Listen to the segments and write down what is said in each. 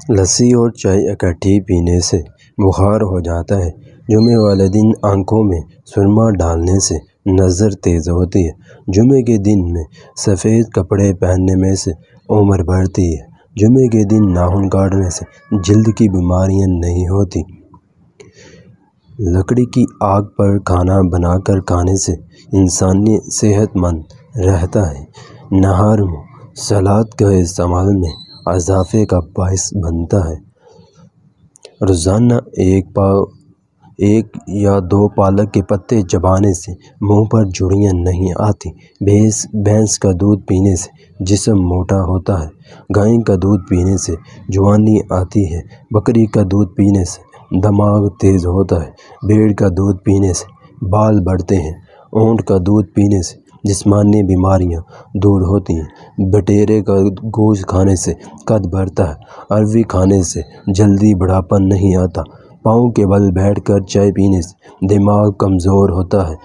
لسی اور چائے اکٹھی پینے سے بخار ہو جاتا ہے۔ جمعے والے دن آنکھوں میں سرما ڈالنے سے نظر تیز ہوتی ہے۔ جمعے کے دن میں سفید کپڑے پہننے میں سے عمر بڑھتی ہے۔ جمعے کے دن ناخن کاٹنے سے جلد کی بیماریاں نہیں ہوتی۔ لکڑی کی آگ پر کھانا بنا کر کھانے سے انسان صحت مند رہتا ہے۔ نہار میں سلاد کا استعمال میں اضافے کا باعث بنتا ہے۔ روزانہ ایک یا دو پالک کے پتے چبانے سے منہ پر جھریاں نہیں آتی۔ بھینس کا دودھ پینے سے جسم موٹا ہوتا ہے۔ گائے کا دودھ پینے سے جوانی آتی ہے۔ بکری کا دودھ پینے سے دماغ تیز ہوتا ہے۔ بھیڑ کا دودھ پینے سے بال بڑھتے ہیں۔ اونٹ کا دودھ پینے سے جسمانی بیماریاں دور ہوتی ہیں۔ بٹیرے کا گوشت کھانے سے قد بڑھتا ہے۔ اروی کھانے سے جلدی بڑھاپا نہیں آتا۔ پاؤں کے بل بیٹھ کر چائے پینے سے دماغ کمزور ہوتا ہے۔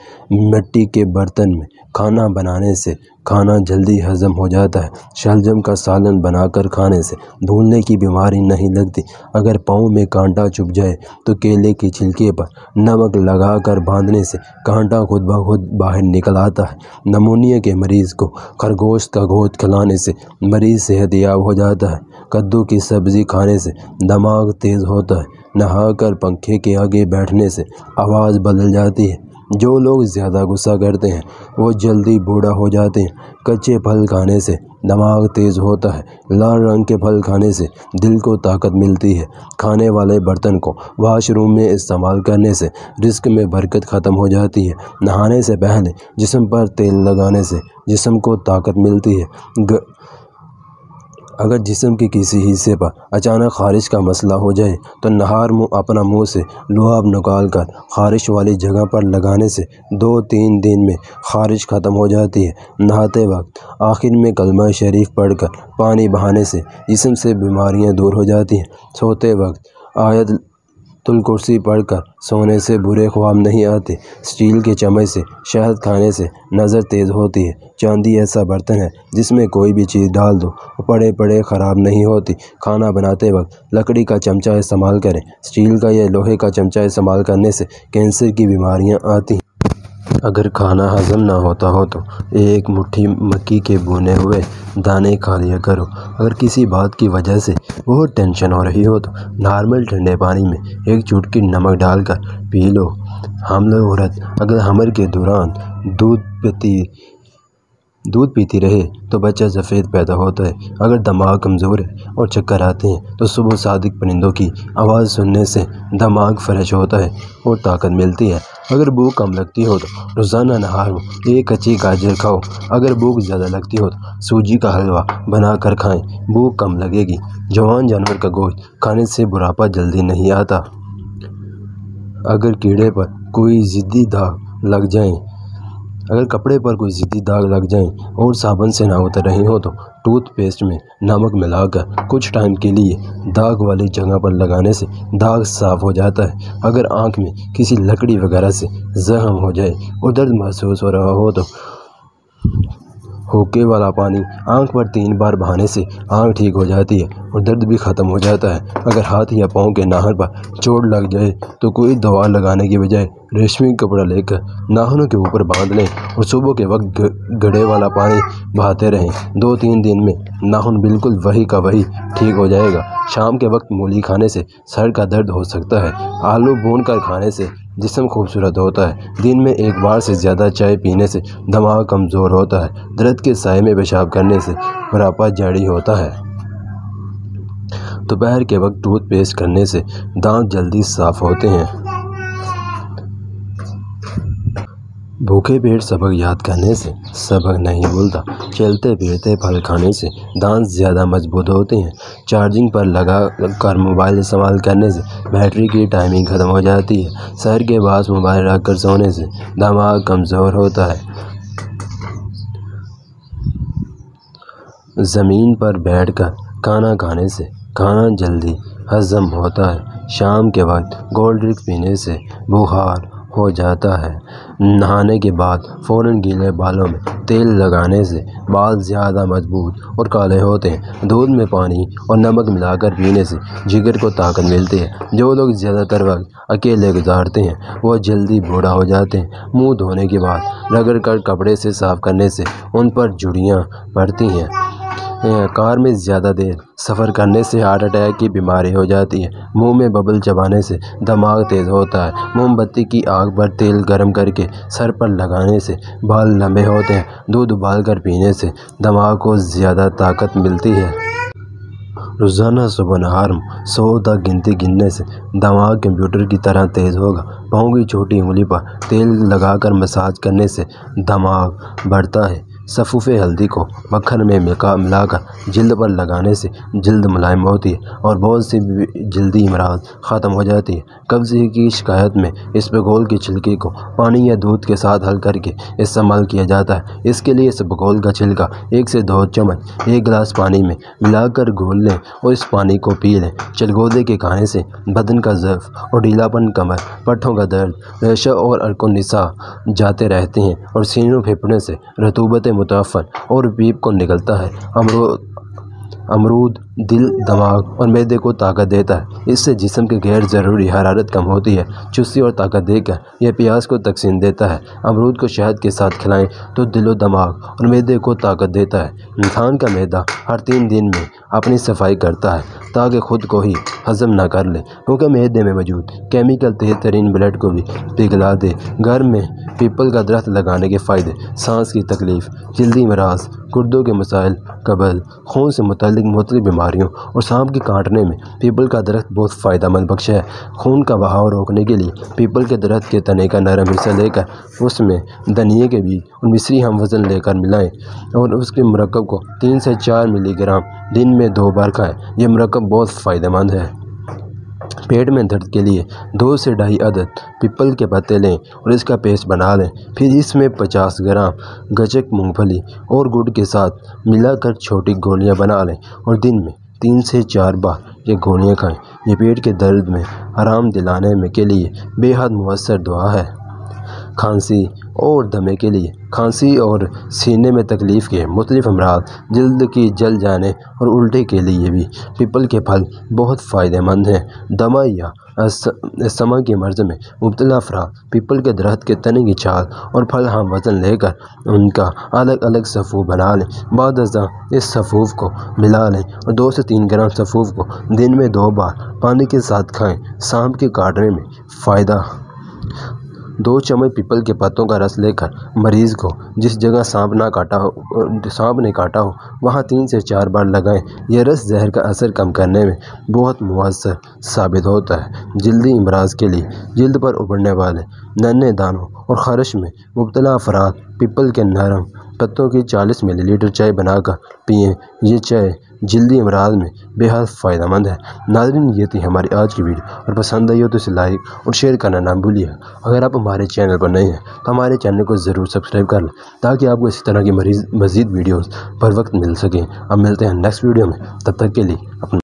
مٹی کے برتن میں کھانا بنانے سے کھانا جلدی ہضم ہو جاتا ہے۔ شلجم کا سالن بنا کر کھانے سے بھولنے کی بیماری نہیں لگتی۔ اگر پاؤں میں کانٹا چبھ جائے تو کیلے کے چھلکے پر نمک لگا کر باندھنے سے کانٹا خود بخود باہر نکل آتا ہے۔ نمونیا کے مریض کو خرگوش کا گوشت کھلانے سے مریض صحت یاب ہو جاتا ہے۔ کدو کی سبزی کھانے سے دماغ تیز ہوتا ہے۔ نہا کر پنکھے کے آگے بیٹھنے سے آواز بدل جاتی ہے۔ جو لوگ زیادہ غصہ کرتے ہیں وہ جلدی بوڑھا ہو جاتے ہیں۔ کچے پھل کھانے سے دماغ تیز ہوتا ہے۔ لال رنگ کے پھل کھانے سے دل کو طاقت ملتی ہے۔ کھانے والے برتن کو واش روم میں استعمال کرنے سے رزق میں برکت ختم ہو جاتی ہے۔ نہانے سے پہلے جسم پر تیل لگانے سے جسم کو طاقت ملتی ہے۔ اگر جسم کے کسی حصے پر اچانک خارش کا مسئلہ ہو جائے تو نہار اپنا منہ سے لعاب نکال کر خارش والی جگہ پر لگانے سے 2-3 دن میں خارش ختم ہو جاتی ہے۔ نہاتے وقت آخر میں کلمہ شریف پڑھ کر پانی بہانے سے جسم سے بیماریاں دور ہو جاتی ہیں۔ سوتے وقت آیت الکرسی پڑھ کر سونے سے برے خواب نہیں آتے۔ اسٹیل کے چمچ سے شہد کھانے سے نظر تیز ہوتی ہے۔ چاندی ایسا برتن ہے جس میں کوئی بھی چیز ڈال دو پڑے پڑے خراب نہیں ہوتی۔ کھانا بناتے وقت لکڑی کا چمچہ استعمال کریں۔ اسٹیل کا یا لوہے کا چمچہ استعمال کرنے سے کینسر کی بیماریاں آتی ہیں۔ اگر کھانا ہضم نہ ہوتا ہو تو ایک مٹھی مکئی کے بھنے ہوئے دانے کھا لیا کرو۔ اگر کسی بات کی وجہ سے بہت ٹینشن ہو رہی ہو تو نارمل ٹھنڈے پانی میں ایک چٹکی نمک ڈال کر پی لو۔ حاملہ عورت اگر حمل کے دوران دودھ پیتی رہے تو بچہ سفید پیدا ہوتا ہے۔ اگر دماغ کمزور ہے اور چکر آتے ہیں تو صبح صادق پرندوں کی آواز سننے سے دماغ فریش ہوتا ہے اور طاقت ملتی ہے۔ اگر بھوک کم لگتی ہو تو روزانہ نہار میں ایک کچی گاجر کھاؤ۔ اگر بھوک زیادہ لگتی ہو تو سوجی کا حلوہ بنا کر کھائیں، بھوک کم لگے گی۔ جوان جانور کا گوشت کھانے سے بڑھاپا جلدی نہیں آتا۔ اگر کیڑے پر کوئی ضدی داغ لگ جائیں اگر کپڑے پر کوئی ضدی داغ لگ جائیں اور صابن سے نہ اتر رہی ہو تو ٹوتھ پیسٹ میں نمک ملا کر کچھ ٹائم کے لیے داغ والی جگہ پر لگانے سے داغ صاف ہو جاتا ہے۔ اگر آنکھ میں کسی لکڑی وغیرہ سے زخم ہو جائے اور درد محسوس ہو رہا ہو تو ہوکے والا پانی آنکھ پر 3 بار بہانے سے آنکھ ٹھیک ہو جاتی ہے اور درد بھی ختم ہو جاتا ہے۔ اگر ہاتھ یا پاؤں کے ناخن پر چوٹ لگ جائے تو کوئی دوا لگانے کے بجائے ریشمی کپڑا لے کر ناخنوں کے اوپر باندھ لیں اور صبح کے وقت گڑھے والا پانی بہاتے رہیں۔ 2-3 دن میں ناخن بالکل وہی کا وہی ٹھیک ہو جائے گا۔ شام کے وقت مولی کھانے سے سر کا درد ہو سکتا ہے۔ آلو بھون کر کھانے سے جسم خوبصورت ہوتا ہے۔ دن میں 1 بار سے زیادہ چائے پینے سے دماغ کمزور ہوتا ہے۔ درد کے سائے میں پیشاب کرنے سے بڑھاپا جاری ہوتا ہے۔ دوپہر کے وقت ٹوتھ پیسٹ کرنے سے دانت جلدی صاف ہوتے ہیں۔ بھوکے پیٹ سبق یاد کرنے سے سبق نہیں بھولتا۔ چلتے پھرتے پھل کھانے سے دانت زیادہ مضبوط ہوتے ہیں۔ چارجنگ پر لگا کر موبائل استعمال کرنے سے بیٹری کی ٹائمنگ ختم ہو جاتی ہے۔ سحر کے بعد موبائل رکھ کر سونے سے دماغ کمزور ہوتا ہے۔ زمین پر بیٹھ کر کھانا کھانے سے کھانا جلدی ہضم ہوتا ہے۔ شام کے وقت کولڈ ڈرنک پینے سے بخار ہو جاتا ہے۔ نہانے کے بعد فوراً گیلے بالوں میں تیل لگانے سے بال زیادہ مضبوط اور کالے ہوتے ہیں۔ دودھ میں پانی اور نمک ملا کر پینے سے جگر کو طاقت ملتی ہے۔ جو لوگ زیادہ تر وقت اکیلے گزارتے ہیں وہ جلدی بوڑھا ہو جاتے ہیں۔ منہ دھونے کے بعد رگڑ کر کپڑے سے صاف کرنے سے ان پر جھریاں پڑتی ہیں۔ کار میں زیادہ دیر سفر کرنے سے ہارٹ اٹیک کی بیماری ہو جاتی ہے۔ منہ میں ببل چبانے سے دماغ تیز ہوتا ہے۔ موم بتی کی آگ پر تیل گرم کر کے سر پر لگانے سے بال لمبے ہوتے ہیں۔ دودھ ابال کر پینے سے دماغ کو زیادہ طاقت ملتی ہے۔ روزانہ صبح نہار 100 تک گنتی گننے سے دماغ کمپیوٹر کی طرح تیز ہوگا۔ پاؤں کی چھوٹی انگلی پر تیل لگا کر مساج کرنے سے دماغ بڑھتا ہے۔ صفوف ہلدی کو مکھن میں ملا کر جلد پر لگانے سے جلد ملائم ہوتی ہے اور بہت سی جلدی امراض ختم ہو جاتی ہے۔ قبض کی شکایت میں اسبگول کی چھلکے کو پانی یا دودھ کے ساتھ حل کر کے استعمال کیا جاتا ہے۔ اس کے لیے اسبگول کا چھلکا 1 سے 2 چمچ 1 گلاس پانی میں ملا کر گھول لیں اور اس پانی کو پی لیں۔ چلگودے کے کھانے سے بدن کا ضعف اور ڈھیلا پن، کمر پٹھوں کا درد، ریشہ اور ارکن نسا جاتے رہتے ہیں اور سینوں پھیپھڑنے سے رطوبت متعفن اور پیپ کو نکلتا ہے۔ امرود دل، دماغ اور معدے کو طاقت دیتا ہے۔ اس سے جسم کی غیر ضروری حرارت کم ہوتی ہے۔ چستی اور طاقت دے کر یہ پیاس کو تسکین دیتا ہے۔ امرود کو شہد کے ساتھ کھلائیں تو دل و دماغ اور معدے کو طاقت دیتا ہے۔ انسان کا معدہ ہر 3 دن میں اپنی صفائی کرتا ہے تاکہ خود کو ہی ہضم نہ کر لے، کیونکہ معدے میں موجود کیمیکل تیز ترین بلڈ کو بھی پگھلا دے۔ گھر میں پیپل کا درخت لگانے کے فائدے: سانس کی تکلیف، جلدی امراض، گردوں کے مسائل، قبض، خون سے متعلق مختلف بیماریوں اور سانپ کے کاٹنے میں پیپل کا درخت بہت فائدہ مند بخش ہے۔ خون کا بہاؤ روکنے کے لیے پیپل کے درخت کے تنے کا نرم حصہ لے کر اس میں دھنیے کے بیج اور مصری ہم وزن لے کر ملائیں اور اس کے مرکب کو 3 سے 4 ملی گرام دن میں 2 بار کھائیں۔ یہ مرکب بہت فائدہ مند ہے۔ پیٹ میں درد کے لیے 2 سے 2.5 عدد پیپل کے پتے لیں اور اس کا پیسٹ بنا لیں۔ پھر اس میں 50 گرام گچک مونگ پھلی اور گڑ کے ساتھ ملا کر چھوٹی گولیاں بنا لیں اور دن میں 3 سے 4 بار یہ گولیاں کھائیں۔ یہ پیٹ کے درد میں آرام دلانے کے لیے بے حد مؤثر دوا ہے۔ کھانسی اور دمے کے لیے: کھانسی اور سینے میں تکلیف کے مختلف امراض، جلد کی جل جانے اور الٹی کے لیے بھی پیپل کے پھل بہت فائدہ مند ہیں۔ دمہ یا استھما کے مرض میں مبتلا افراد پیپل کے درخت کے تنے کی چھال اور پھل ہم وزن لے کر ان کا الگ الگ سفوف بنا لیں۔ بعد ازاں اس سفوف کو ملا لیں اور 2 سے 3 گرام سفوف کو دن میں 2 بار پانی کے ساتھ کھائیں۔ سانپ کے کاٹنے میں فائدہ: 2 چمچ پیپل کے پتوں کا رس لے کر مریض کو جس جگہ سانپ نے کاٹا ہو وہاں 3 سے 4 بار لگائیں۔ یہ رس زہر کا اثر کم کرنے میں بہت مؤثر ثابت ہوتا ہے۔ جلدی امراض کے لیے: جلد پر ابھرنے والے ننھے دانوں اور خارش میں مبتلا افراد پیپل کے نرم پتوں کی 40 ملی لیٹر چائے بنا کر پئیں۔ یہ چائے جلدی امراض میں بے حد فائدہ مند ہے۔ ناظرین، یہ تھی ہماری آج کی ویڈیو، اور پسند آئی ہو تو اسے لائک اور شیئر کرنا نہ بھولیے گا۔ اگر آپ ہمارے چینل پر نئے ہیں تو ہمارے چینل کو ضرور سبسکرائب کر لیں تاکہ آپ کو اسی طرح کی مزید ویڈیوز پر وقت مل سکیں۔ اب ملتے ہیں نیکسٹ ویڈیو میں، تب تک کے لیے اپنا